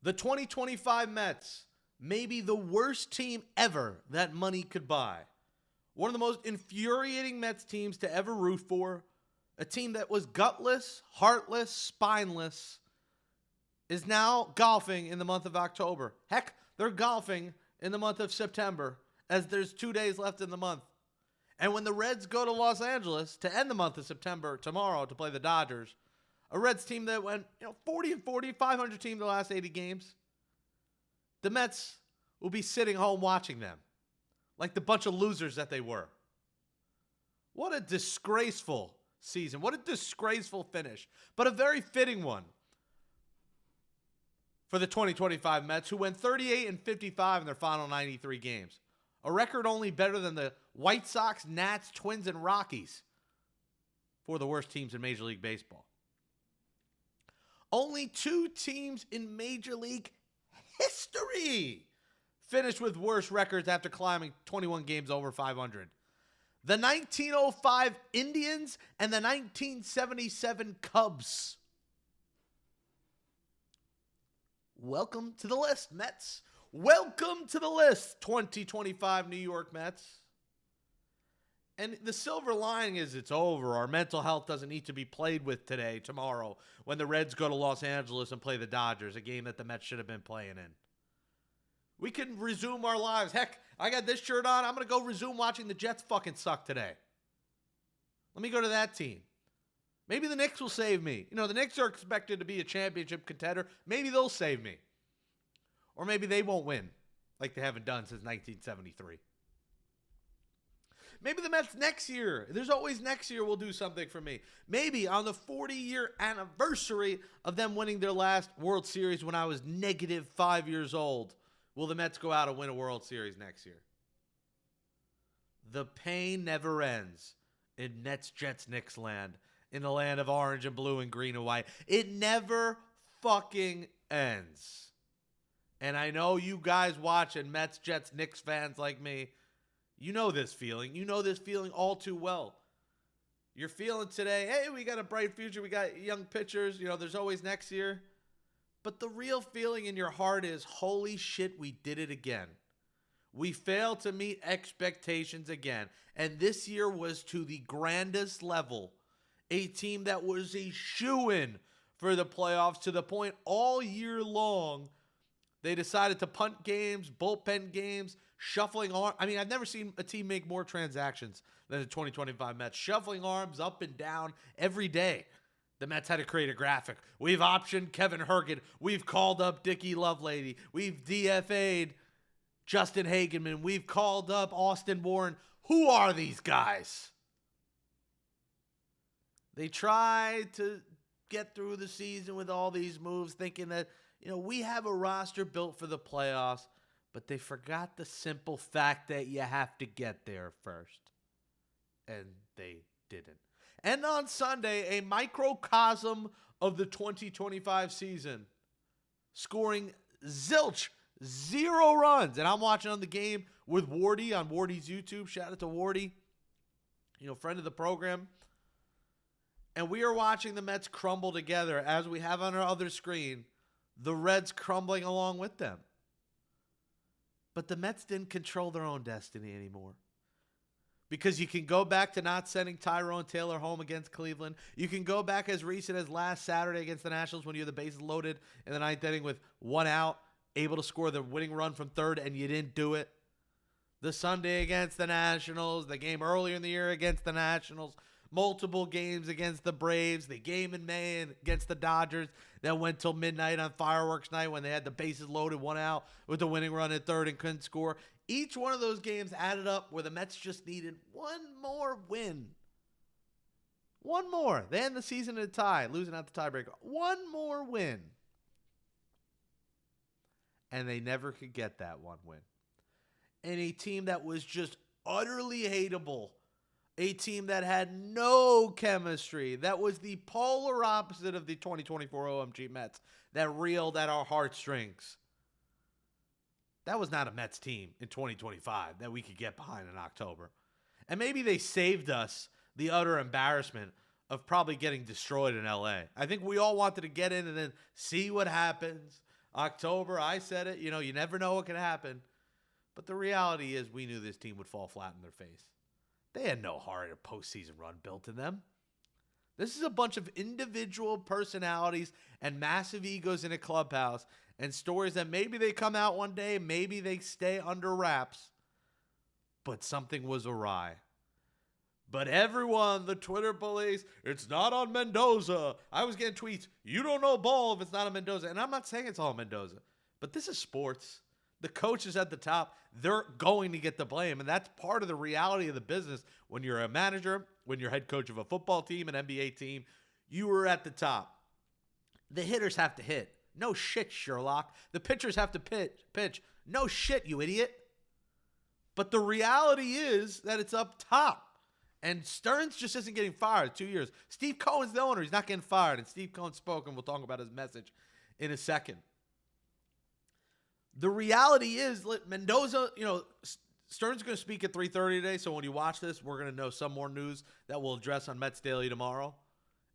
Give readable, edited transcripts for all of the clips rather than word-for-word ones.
The 2025 Mets may be the worst team ever that money could buy. One of the most infuriating Mets teams to ever root for. A team that was gutless, heartless, spineless, is now golfing in the month of October. Heck, they're golfing in the month of September, as there's 2 days left in the month. And when the Reds go to Los Angeles to end the month of September tomorrow to play the Dodgers, a Reds team that went 40 and 40, 500 team the last 80 games, the Mets will be sitting home watching them like the bunch of losers that they were. What a disgraceful season. What a disgraceful finish. But a very fitting one for the 2025 Mets, who went 38 and 55 in their final 93 games. A record only better than the White Sox, Nats, Twins, and Rockies, four of the worst teams in Major League Baseball. Only two teams in Major League history finished with worse records after climbing 21 games over 500. The 1905 Indians and the 1977 Cubs. Welcome to the list, Mets. Welcome to the list, 2025 New York Mets. And the silver lining is it's over. Our mental health doesn't need to be played with today, tomorrow, when the Reds go to Los Angeles and play the Dodgers, a game that the Mets should have been playing in. We can resume our lives. Heck, I got this shirt on. I'm going to go resume watching the Jets fucking suck today. Let me go to that team. Maybe the Knicks will save me. The Knicks are expected to be a championship contender. Maybe they'll save me. Or maybe they won't win like they haven't done since 1973. Maybe the Mets next year, there's always next year, will do something for me. Maybe on the 40-year anniversary of them winning their last World Series when I was -5 years old, will the Mets go out and win a World Series next year? The pain never ends in Nets, Jets, Knicks land, in the land of orange and blue and green and white. It never fucking ends. And I know you guys watching Mets, Jets, Knicks fans like me, you know this feeling. You know this feeling all too well. You're feeling today, hey, we got a bright future. We got young pitchers. There's always next year. But the real feeling in your heart is, holy shit, we did it again. We failed to meet expectations again. And this year was to the grandest level. A team that was a shoo-in for the playoffs, to the point all year long they decided to punt games, bullpen games, shuffling arms. I mean, I've never seen a team make more transactions than the 2025 Mets. Shuffling arms up and down every day. The Mets had to create a graphic. We've optioned Kevin Herget. We've called up Dickie Lovelady. We've DFA'd Justin Hageman. We've called up Austin Warren. Who are these guys? They tried to get through the season with all these moves, thinking that, we have a roster built for the playoffs, but they forgot the simple fact that you have to get there first. And they didn't. And on Sunday, a microcosm of the 2025 season, scoring zilch, 0 runs. And I'm watching on the game with Wardy on Wardy's YouTube. Shout out to Wardy, friend of the program. And we are watching the Mets crumble together, as we have on our other screen, the Reds crumbling along with them. But the Mets didn't control their own destiny anymore. Because you can go back to not sending Tyrone Taylor home against Cleveland. You can go back as recent as last Saturday against the Nationals when you had the bases loaded in the ninth inning with 1 out, able to score the winning run from third, and you didn't do it. The Sunday against the Nationals, the game earlier in the year against the Nationals, multiple games against the Braves, the game in May against the Dodgers that went till midnight on fireworks night when they had the bases loaded, 1 out with the winning run at third and couldn't score. Each one of those games added up where the Mets just needed one more win. One more. They end the season in a tie, losing out the tiebreaker. One more win. And they never could get that one win. And a team that was just utterly hateable. A team that had no chemistry. That was the polar opposite of the 2024 OMG Mets that reeled at our heartstrings. That was not a Mets team in 2025 that we could get behind in October. And maybe they saved us the utter embarrassment of probably getting destroyed in LA. I think we all wanted to get in and then see what happens. October, I said it. You never know what can happen. But the reality is we knew this team would fall flat in their face. They had no heart or postseason run built in them. This is a bunch of individual personalities and massive egos in a clubhouse and stories that maybe they come out one day, maybe they stay under wraps, but something was awry. But everyone, the Twitter bullies, it's not on Mendoza. I was getting tweets, you don't know ball if it's not on Mendoza. And I'm not saying it's all Mendoza, but this is sports. The coaches at the top, they're going to get the blame. And that's part of the reality of the business. When you're a manager, when you're head coach of a football team, an NBA team, you are at the top. The hitters have to hit. No shit, Sherlock. The pitchers have to pitch. No shit, you idiot. But the reality is that it's up top. And Stearns just isn't getting fired 2 years. Steve Cohen's the owner. He's not getting fired. And Steve Cohen spoke, and we'll talk about his message in a second. The reality is, Mendoza, Stearns is going to speak at 3:30 today. So when you watch this, we're going to know some more news that we'll address on Mets Daily tomorrow.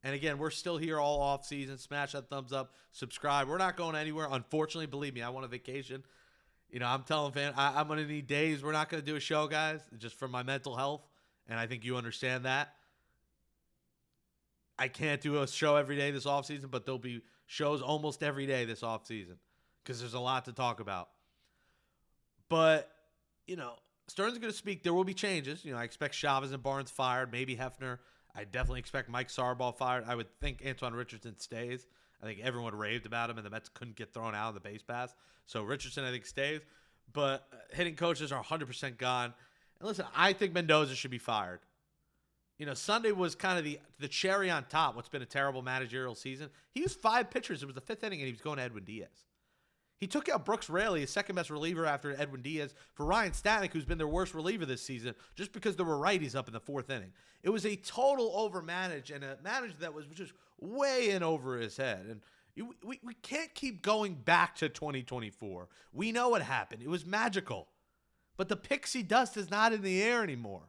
And again, we're still here all off season. Smash that thumbs up. Subscribe. We're not going anywhere. Unfortunately, believe me, I want a vacation. I'm telling fans, I'm going to need days. We're not going to do a show, guys, just for my mental health. And I think you understand that. I can't do a show every day this offseason, but there'll be shows almost every day this offseason because there's a lot to talk about. But, Stearns is going to speak. There will be changes. I expect Chavez and Barnes fired, maybe Hefner. I definitely expect Mike Saraball fired. I would think Antoine Richardson stays. I think everyone raved about him, and the Mets couldn't get thrown out of the base pass. So Richardson, I think, stays. But hitting coaches are 100% gone. And listen, I think Mendoza should be fired. Sunday was kind of the cherry on top, what's been a terrible managerial season. He used 5 pitchers. It was the 5th inning, and he was going to Edwin Diaz. He took out Brooks Raley, his second-best reliever after Edwin Diaz, for Ryan Stanek, who's been their worst reliever this season, just because there were righties up in the 4th inning. It was a total overmanage, and a manager that was just way in over his head. And we can't keep going back to 2024. We know what happened. It was magical. But the pixie dust is not in the air anymore.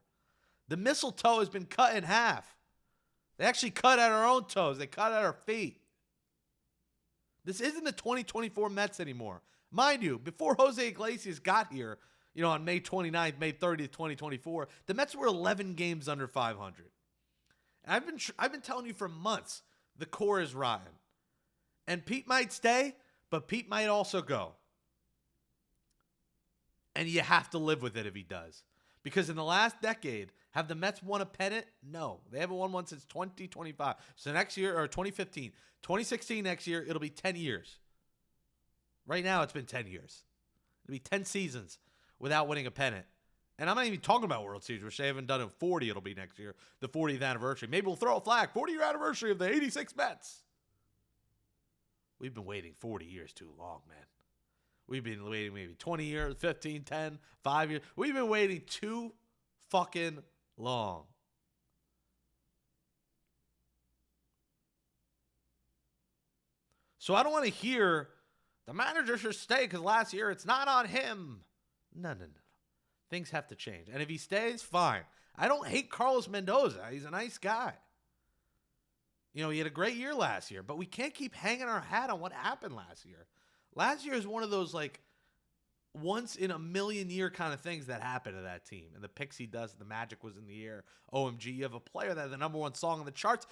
The mistletoe has been cut in half. They actually cut at our own toes. They cut at our feet. This isn't the 2024 Mets anymore. Mind you, before Jose Iglesias got here, on May 29th, May 30th, 2024, the Mets were 11 games under 500. And I've been telling you for months, the core is rotten. And Pete might stay, but Pete might also go. And you have to live with it if he does. Because in the last decade, have the Mets won a pennant? No. They haven't won one since 2025. So next year, or 2015. 2016 next year, it'll be 10 years. Right now, it's been 10 years. It'll be 10 seasons without winning a pennant. And I'm not even talking about World Series, which they haven't done in 40. It'll be next year, the 40th anniversary. Maybe we'll throw a flag. 40-year anniversary of the 86 Mets. We've been waiting 40 years too long, man. We've been waiting maybe 20 years, 15, 10, 5 years. We've been waiting too fucking long. So I don't want to hear the manager should stay because last year it's not on him. No. Things have to change. And if he stays, fine. I don't hate Carlos Mendoza. He's a nice guy. He had a great year last year, but we can't keep hanging our hat on what happened last year. Last year is one of those, once in a million year kind of things that happened to that team. And the pixie dust, the magic was in the air. OMG, you have a player that had the number 1 song on the charts.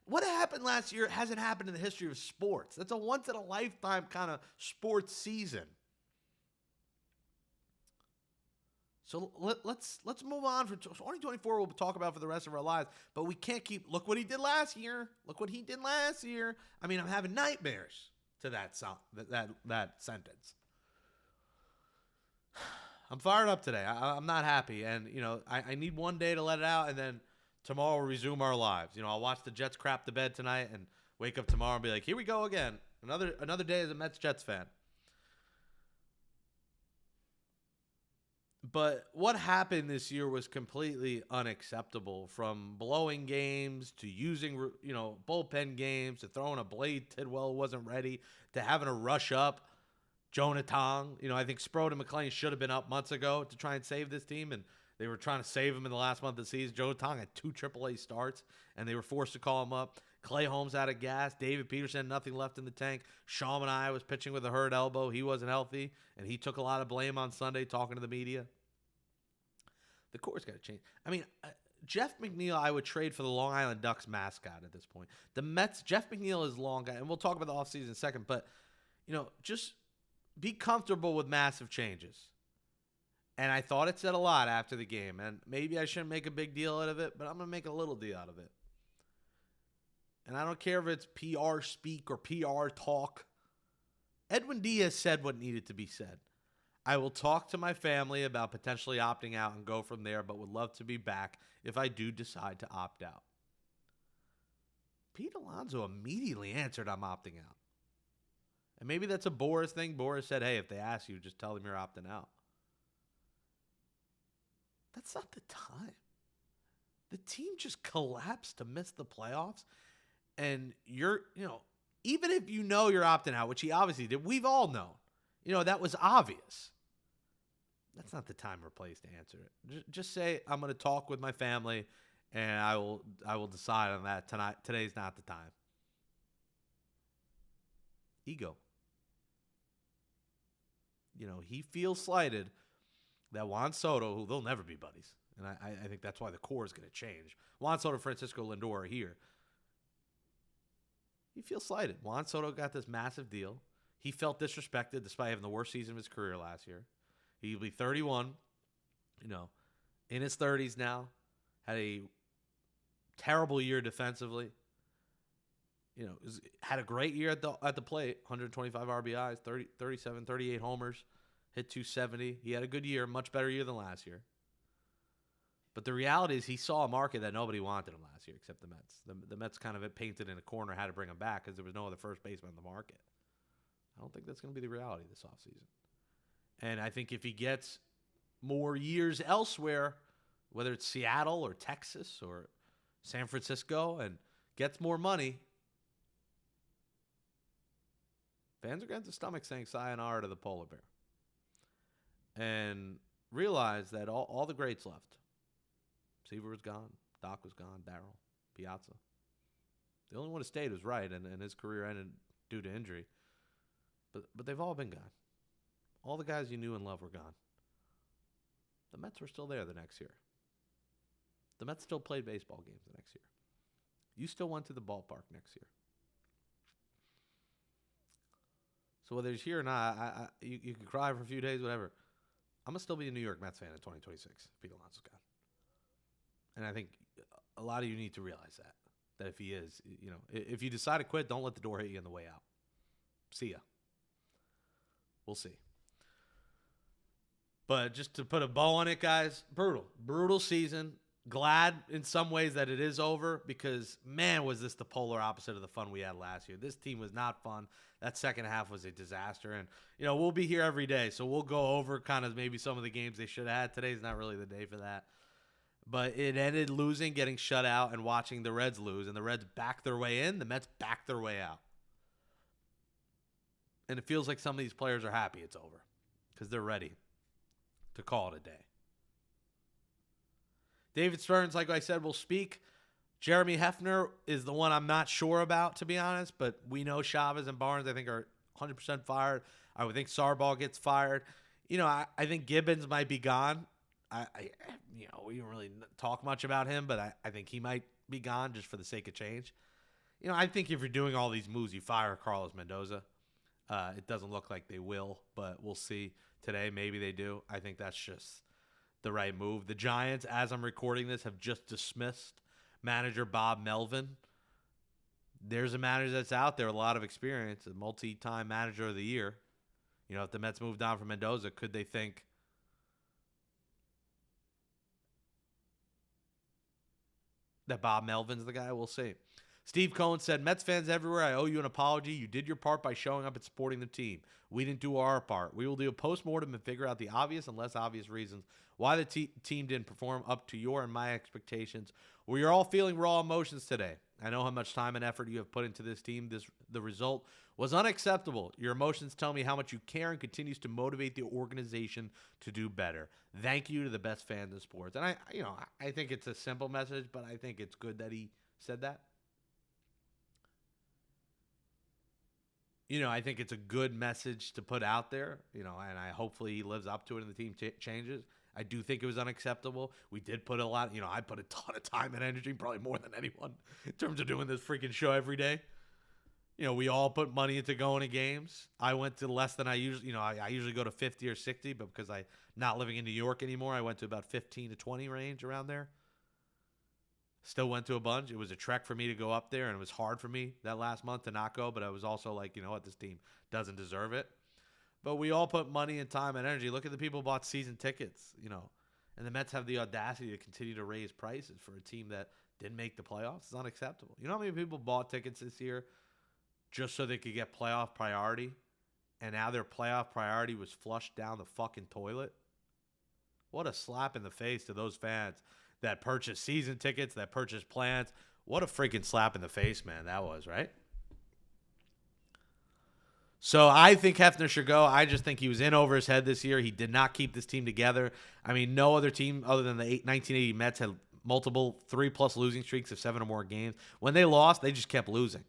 What happened last year hasn't happened in the history of sports. That's a once in a lifetime kind of sports season. So let's move on. For 2024, we'll talk about for the rest of our lives. But we can't keep, look what he did last year. Look what he did last year. I mean, I'm having nightmares to that sentence. I'm fired up today. I'm not happy. And, I need one day to let it out. And then tomorrow we'll resume our lives. I'll watch the Jets crap the bed tonight and wake up tomorrow and be like, here we go again. Another day as a Mets-Jets fan. But what happened this year was completely unacceptable, from blowing games to using, bullpen games to throwing a blade Tidwell who wasn't ready to having to rush up Jonah Tong. I think Sprode and McClain should have been up months ago to try and save this team, and they were trying to save him in the last month of the season. Jonah Tong had 2 AAA starts, and they were forced to call him up. Clay Holmes out of gas. David Peterson, nothing left in the tank. Sean and I was pitching with a hurt elbow. He wasn't healthy, and he took a lot of blame on Sunday talking to the media. The core's got to change. I mean, Jeff McNeil, I would trade for the Long Island Ducks mascot at this point. The Mets, Jeff McNeil is long guy, and we'll talk about the offseason in a second, but, just be comfortable with massive changes. And I thought it said a lot after the game, and maybe I shouldn't make a big deal out of it, but I'm going to make a little deal out of it. And I don't care if it's PR speak or PR talk. Edwin Diaz said what needed to be said. I will talk to my family about potentially opting out and go from there, but would love to be back if I do decide to opt out. Pete Alonso immediately answered, I'm opting out. And maybe that's a Boris thing. Boris said, hey, if they ask you, just tell them you're opting out. That's not the time. The team just collapsed to miss the playoffs. And you're, even if you're opting out, which he obviously did, we've all known. That was obvious. That's not the time or place to answer it. Just say, I'm going to talk with my family, and I will decide on that tonight. Today's not the time. Ego. He feels slighted that Juan Soto, who they'll never be buddies, and I think that's why the core is going to change. Juan Soto, Francisco Lindor are here. He feels slighted. Juan Soto got this massive deal. He felt disrespected despite having the worst season of his career last year. He'll be 31, in his 30s now. Had a terrible year defensively. Had a great year at the plate. 125 RBIs, 37, 38 homers, hit 270. He had a good year, much better year than last year. But the reality is he saw a market that nobody wanted him last year except the Mets. The Mets kind of painted in a corner, had to bring him back because there was no other first baseman in the market. I don't think that's going to be the reality this offseason. And I think if he gets more years elsewhere, whether it's Seattle or Texas or San Francisco, and gets more money, fans are going to have the stomach saying sayonara to the polar bear. And realize that all the greats left. Seaver was gone. Doc was gone. Darryl. Piazza. The only one who stayed was Wright, and his career ended due to injury. But they've all been gone. All the guys you knew and loved were gone. The Mets were still there the next year. The Mets still played baseball games the next year. You still went to the ballpark next year. So whether it's here or not, you can cry for a few days, whatever. I'm going to still be a New York Mets fan in 2026 if Pete Alonso's gone. And I think a lot of you need to realize that if he is, if you decide to quit, don't let the door hit you on the way out. See ya. We'll see. But just to put a bow on it, guys, brutal season. Glad in some ways that it is over because, man, was this the polar opposite of the fun we had last year. This team was not fun. That second half was a disaster. And, we'll be here every day, so we'll go over kind of maybe some of the games they should have had. Today's not really the day for that. But it ended losing, getting shut out, and watching the Reds lose. And the Reds backed their way in. The Mets backed their way out. And it feels like some of these players are happy it's over because they're ready to call it a day. David Stearns, like I said, will speak. Jeremy Hefner is the one I'm not sure about, to be honest, but we know Chavez and Barnes, I think, are 100% fired. I would think Sarbaugh gets fired. I think Gibbons might be gone. We don't really talk much about him, but I think he might be gone just for the sake of change. I think if you're doing all these moves, you fire Carlos Mendoza. It doesn't look like they will, but we'll see today. Maybe they do. I think that's just the right move. The Giants, as I'm recording this, have just dismissed manager Bob Melvin. There's a manager that's out there, a lot of experience, a multi-time manager of the year. If the Mets moved on from Mendoza, could they think that Bob Melvin's the guy? We'll see. Steve Cohen said, Mets fans everywhere, I owe you an apology. You did your part by showing up and supporting the team. We didn't do our part. We will do a postmortem and figure out the obvious and less obvious reasons why the team didn't perform up to your and my expectations. We are all feeling raw emotions today. I know how much time and effort you have put into this team. The result was unacceptable. Your emotions tell me how much you care and continues to motivate the organization to do better. Thank you to the best fans in sports. And I think it's a simple message, but I think it's good that he said that. I think it's a good message to put out there, and I hopefully he lives up to it and the team changes. I do think it was unacceptable. We did put a lot, I put a ton of time and energy, probably more than anyone, in terms of doing this freaking show every day. We all put money into going to games. I went to less than I usually, I usually go to 50 or 60, but because I'm not living in New York anymore, I went to about 15 to 20 range around there. Still went to a bunch. It was a trek for me to go up there, and it was hard for me that last month to not go, but I was also like, you know what, this team doesn't deserve it. But we all put money and time and energy. Look at the people who bought season tickets, and the Mets have the audacity to continue to raise prices for a team that didn't make the playoffs. It's unacceptable. You know how many people bought tickets this year just so they could get playoff priority, and now their playoff priority was flushed down the fucking toilet? What a slap in the face to those fans that purchased season tickets, that purchased plans. What a freaking slap in the face, man, that was, right? So I think Hefner should go. I just think he was in over his head this year. He did not keep this team together. I mean, no other team other than the 1980 Mets had multiple 3+ losing streaks of 7 or more games. When they lost, they just kept losing.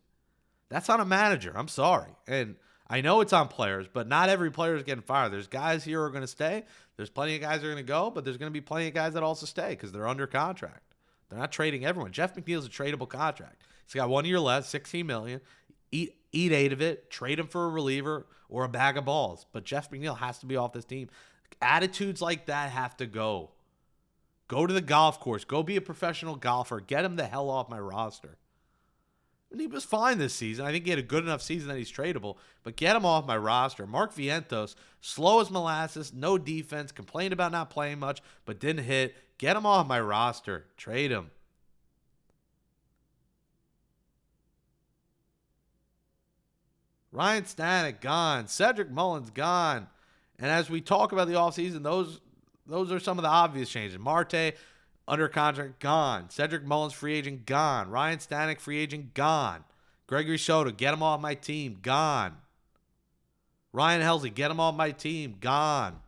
That's on a manager. I'm sorry. And I know it's on players, but not every player is getting fired. There's guys here who are going to stay. There's plenty of guys that are going to go, but there's going to be plenty of guys that also stay because they're under contract. They're not trading everyone. Jeff McNeil's a tradable contract. He's got 1 year left, $16 million. Eat 8 of it, trade him for a reliever or a bag of balls. But Jeff McNeil has to be off this team. Attitudes like that have to go. Go to the golf course. Go be a professional golfer. Get him the hell off my roster. And he was fine this season. I think he had a good enough season that he's tradable. But get him off my roster. Mark Vientos, slow as molasses, no defense, complained about not playing much, but didn't hit. Get him off my roster. Trade him. Ryan Stanek, gone. Cedric Mullins, gone. And as we talk about the offseason, those are some of the obvious changes. Marte, under contract, gone. Cedric Mullins, free agent, gone. Ryan Stanek, free agent, gone. Gregory Soto, get him off my team, gone. Ryan Helsley, get him off my team, gone.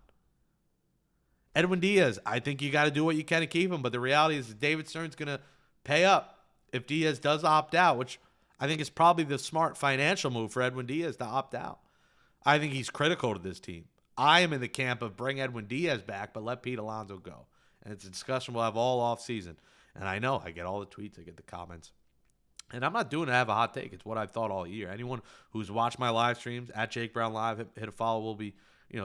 Edwin Diaz, I think you got to do what you can to keep him, but the reality is David Stern's going to pay up if Diaz does opt out, which I think is probably the smart financial move for Edwin Diaz to opt out. I think he's critical to this team. I am in the camp of bring Edwin Diaz back, but let Pete Alonso go. And it's a discussion we'll have all off season. And I know I get all the tweets, I get the comments. And I'm not doing to have a hot take. It's what I've thought all year. Anyone who's watched my live streams at Jake Brown Live, hit a follow. We'll be,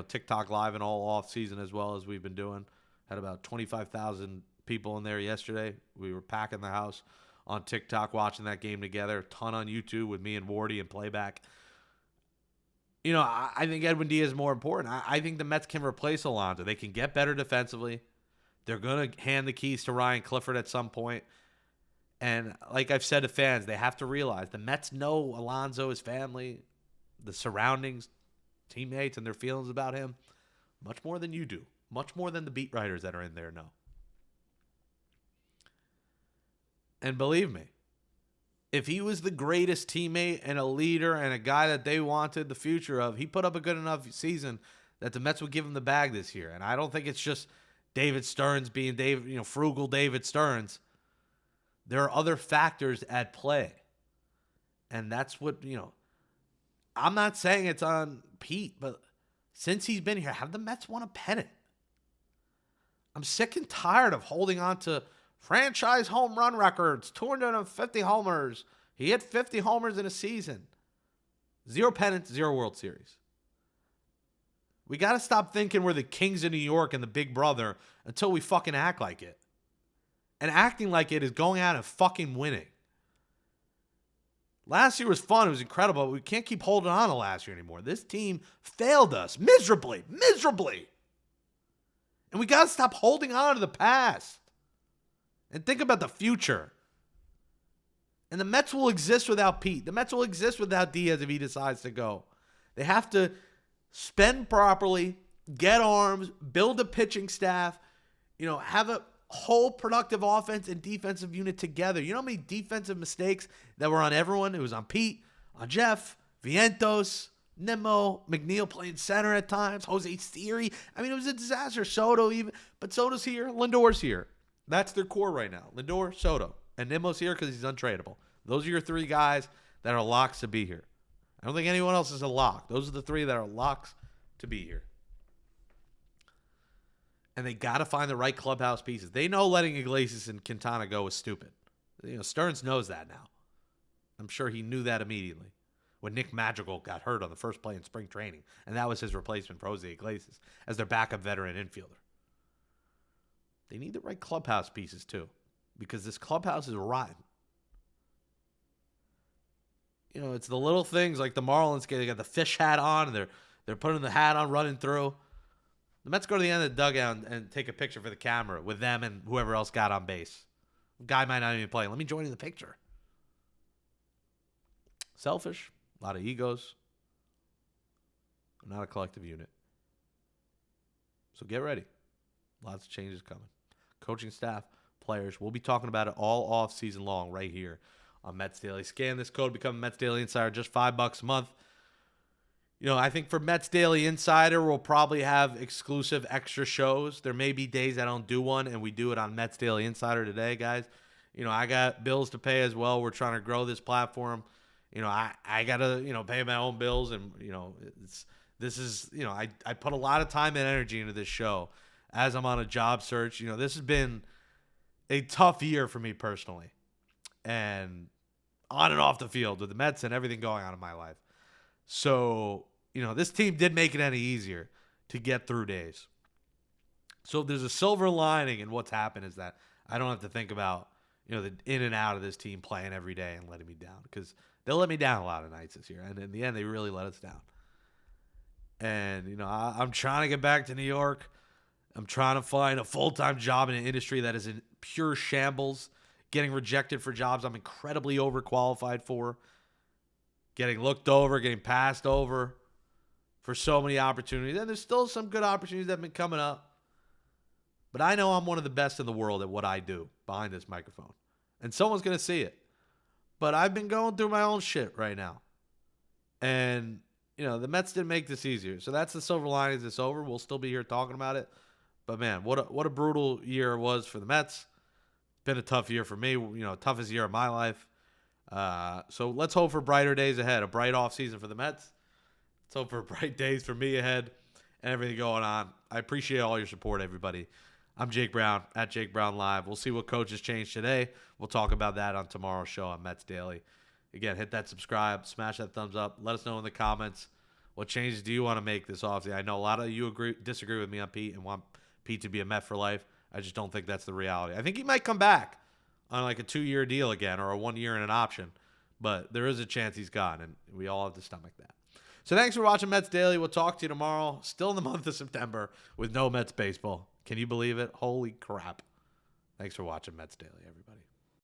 TikTok Live and all off season as well as we've been doing. Had about 25,000 people in there yesterday. We were packing the house on TikTok watching that game together. A ton on YouTube with me and Wardy and playback. I think Edwin Diaz is more important. I think the Mets can replace Alonso. They can get better defensively. They're going to hand the keys to Ryan Clifford at some point. And like I've said to fans, they have to realize the Mets know Alonso, his family, the surroundings, teammates, and their feelings about him much more than you do. Much more than the beat writers that are in there know. And believe me, if he was the greatest teammate and a leader and a guy that they wanted the future of, he put up a good enough season that the Mets would give him the bag this year. And I don't think it's just David Stearns being frugal David Stearns. There are other factors at play. And that's what, I'm not saying it's on Pete, but since he's been here, have the Mets won a pennant? I'm sick and tired of holding on to franchise home run records, 250 homers. He hit 50 homers in a season. 0 pennants, 0 World Series. We got to stop thinking we're the Kings of New York and the big brother until we fucking act like it. And acting like it is going out and fucking winning. Last year was fun. It was incredible. But we can't keep holding on to last year anymore. This team failed us miserably. And we got to stop holding on to the past. And think about the future. And the Mets will exist without Pete. The Mets will exist without Diaz if he decides to go. They have to spend properly, get arms, build a pitching staff, have a whole productive offense and defensive unit together. You know how many defensive mistakes that were on everyone? It was on Pete, on Jeff, Vientos, Nimmo, McNeil playing center at times, Jose Siri. I mean, it was a disaster. Soto even. But Soto's here. Lindor's here. That's their core right now. Lindor, Soto. And Nimmo's here because he's untradeable. Those are your 3 guys that are locks to be here. I don't think anyone else is a lock. Those are the three that are locks to be here. And they got to find the right clubhouse pieces. They know letting Iglesias and Quintana go is stupid. Stearns knows that now. I'm sure he knew that immediately when Nick Madrigal got hurt on the first play in spring training, and that was his replacement for Jose Iglesias as their backup veteran infielder. They need the right clubhouse pieces too, because this clubhouse is rotten. It's the little things like the Marlins. They got the fish hat on, and they're putting the hat on, running through. The Mets go to the end of the dugout and take a picture for the camera with them and whoever else got on base. Guy might not even play. Let me join in the picture. Selfish. A lot of egos. Not a collective unit. So get ready. Lots of changes coming. Coaching staff, players. We'll be talking about it all off season long right here on Mets Daily. Scan this code, become a Mets Daily Insider, just $5 a month. I think for Mets Daily Insider, we'll probably have exclusive extra shows. There may be days I don't do one, and we do it on Mets Daily Insider today, guys. I got bills to pay as well. We're trying to grow this platform. I got to, pay my own bills, and, I put a lot of time and energy into this show as I'm on a job search. This has been a tough year for me personally, and on and off the field with the Mets and everything going on in my life. So, this team did make it any easier to get through days. So there's a silver lining in what's happened is that I don't have to think about, the in and out of this team playing every day and letting me down, because they'll let me down a lot of nights this year. And in the end, they really let us down. And, I'm trying to get back to New York. I'm trying to find a full-time job in an industry that is in pure shambles, getting rejected for jobs I'm incredibly overqualified for. Getting looked over, getting passed over for so many opportunities. And there's still some good opportunities that have been coming up. But I know I'm one of the best in the world at what I do behind this microphone. And someone's going to see it. But I've been going through my own shit right now. And, the Mets didn't make this easier. So that's the silver lining. It's over. We'll still be here talking about it. But, man, what a brutal year it was for the Mets. Been a tough year for me. Toughest year of my life. So let's hope for brighter days ahead, a bright offseason for the Mets. Let's hope for bright days for me ahead and everything going on. I appreciate all your support, everybody. I'm Jake Brown at Jake Brown Live. We'll see what coaches changed today. We'll talk about that on tomorrow's show on Mets Daily. Again, hit that subscribe, smash that thumbs up. Let us know in the comments what changes do you want to make this offseason. I know a lot of you disagree with me on Pete and want Pete to be a Met for life. I just don't think that's the reality. I think he might come back on like a 2-year deal again or a 1 year and an option. But there is a chance he's gone, and we all have to stomach that. So thanks for watching Mets Daily. We'll talk to you tomorrow. Still in the month of September with no Mets baseball. Can you believe it? Holy crap. Thanks for watching Mets Daily, everybody.